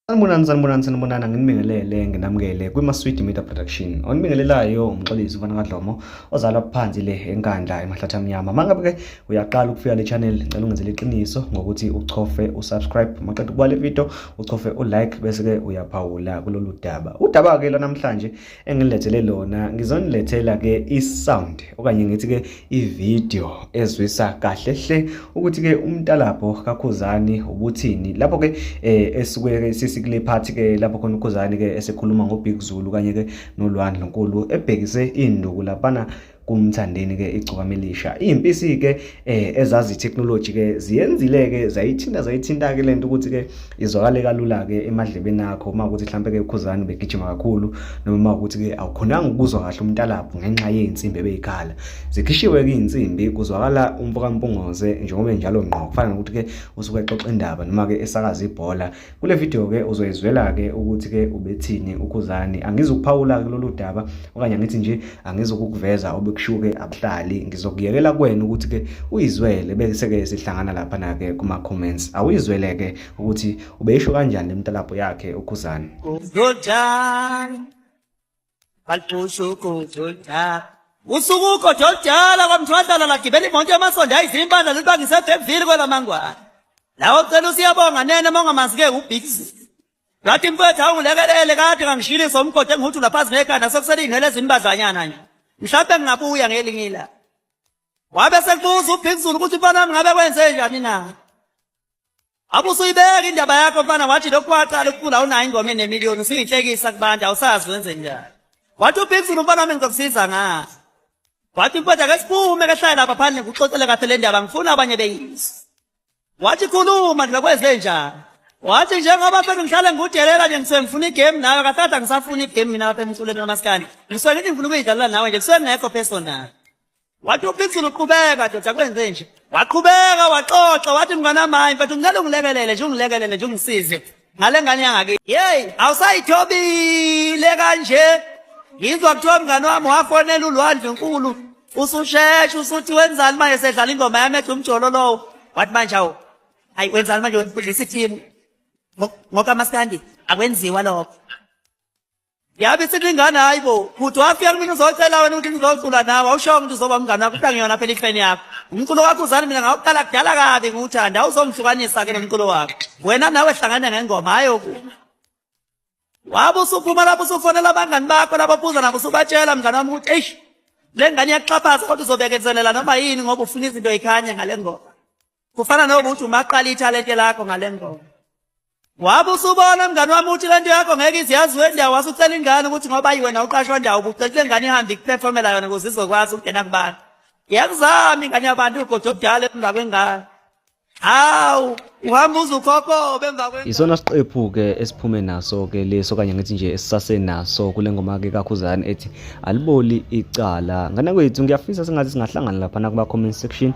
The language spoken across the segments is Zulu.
Sanibonani nginibingelele nginamukele kwima-Sweet Media Production. Onibingelelayo umxolisi ufana kaDlomo ozalwa phansi le enkandla emahlathi amnyama. Mangabe uyaqala ukufika le channel ngicela ungenzele iqiniso ngokuthi uchofe usubscribe, maqedwe kubale video uchofe ulike bese ke uyaphawula kulolu daba. Udaba ke namhlanje engilethele lona ngizonilethela ke isound okanye ngithi ke ivideo ezwisa kahle hle ukuthi ke uMtalabho kaKhuzani ubuthini lapho ke esuke sikule part ke lapho khona uKhuzani ke esekhuluma ngoBig Zulu kanye ke noLwah Ndlunkulu ebhekise induku laphana kuMthandeni ke igcukamelisha impisi ke ezazi technology ke ziyenzile ke zayithinta ke lento ukuthi ke izwakale kalula ke emadlebeni akho uma ukuthi mhlambe ke uKhuzani begijima kakhulu noma ukuthi ke awukhonanga ukuzwa kahle uMtalabho ngenxa yeinsimbi ebeyikhala zikhishiwe ke insimbi kuzwakala umpokampongoze njengoba njalo ngqo kufana nokuthi ke usuke exoxa indaba noma ke esakaza ibhola kule video ke uzoyizwela ke ukuthi ke ubethini uKhuzani angizukuphawula ke lolu daba okanye ngithi nje angizokuveza kushuke abahlali ngizokuyekela kwena ukuthi ke uyizwele bese ke sihlangana lapha na ke kuma comments awuyizwele ke ukuthi ubeyisho kanjani leMtalabho yakhe uKhuzani. Usuku ukododala kwamthwadala lagibela imoto yamasonto ayizimpandla libangise eBheville kwelamangwana. Lawo cela usiyabonga nene mongamanzi ke uBig. Ngathi mfethu awungilekelele kade ngangishilisa umgodi engihuthi laphansi ngekhanda sekuselingele ezimbadlanyana nje. Mhlawumbe ngingabuya ngelinye la. Wabe sekubuza uBig Zulu ukuthi mfana ngabe kwenze njani na? Abusuyibeka indaba yakho mfana wathi lokhu waqala ukufuna unayo ingoma enemiliyoni usiyihlekisa kubantu awusazi wenze njani. Wathi uBig Zulu mfana mina ngizokusiza nga. Wathi mfethu ake siphume ke hlala lapha phandle kuxoxele kahle le ndaba ngifuna abanye beyisi. Wathi khuluma ngikwenze njani? Wathi njengoba phela ngihlale ngudelela nje ngise ngifuna igame nawe kathatha ngisafuna igame mina lapha emculweni kaMaskandi. Ngisuke ngithi ngifuna ukuyidlala nawe nje kusuke ngekho personal. Wathi uBig Zulu uqhubeka doda kwenze nje. Waqhubeka waxoxa wathi mngana manje mfethu ngicela ungilekelele nje ungisize. Ngale ngane yangake. Hey, awusayithobile kanje. Ngizwa kuthiwa mngani wami wafonela uLwah Ndlunkulu. Ususheshe usuthi wenzani manje sedlala ingoma yami ethi umjolo lowo. Wathi manje awu. Hayi wenzani manje wenzisa team. ngoKaMaskandi akwenziwa lokho. Yabe sihlingana hayibo futhi wafika mina uzocela wena ukuthi ngizocula nawe awusho ukuthi uzoba umngane wakho ngiyona phela ifani yakho. Umculo kaKhuzani mina ngawuqala kudala kabi ngiwuthanda awuzongihlukanisa ke nomculo wakho. Wena nawe hlangana ngengoma hayo. Wabe usuphuma lapho usufonela abangani bakho lababuza nabo usubatshela mngane wami ukuthi eish le ngane iyaxhaphaza kodwa uzobekezelela noma yini ngoba ufuna izinto ekhanya ngale ngoma. Kufana nokuthi umaqala italent lakho ngale ngoma. Wabe usubona mngani wami uthi lento yakho ngeke iziyaziwe ndawo wasucela ingane ukuthi ngoba yiwena uqashwa ndawo ubucela ingane ihambe ikuperformela yona ukuze izokwazi ukungena kubantu. Yakuzama ingane yabantu ugodo obudala emva kwengane. Hawu uhamba uzukhokho bemva kwengane. Isona siqephu ke esiphume naso ke leso kanye ngithi nje esisase naso kule ngoma ke kaKhuzani ethi aliboli icala. Ngane kwethu ngiyafisa sengathi singahlangana lapha na kuba comment section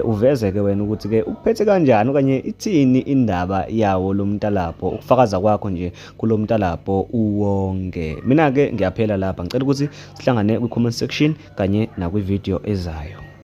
uveze ke wena ukuthi ke uphethe kanjani okanye ithini indaba yawo lo Mtalabho ukufakaza kwakho nje kulo Mtalabho uwonke. Mina ke ngiyaphela lapha ngicela ukuthi sihlangane ku comment section kanye na ku video ezayo.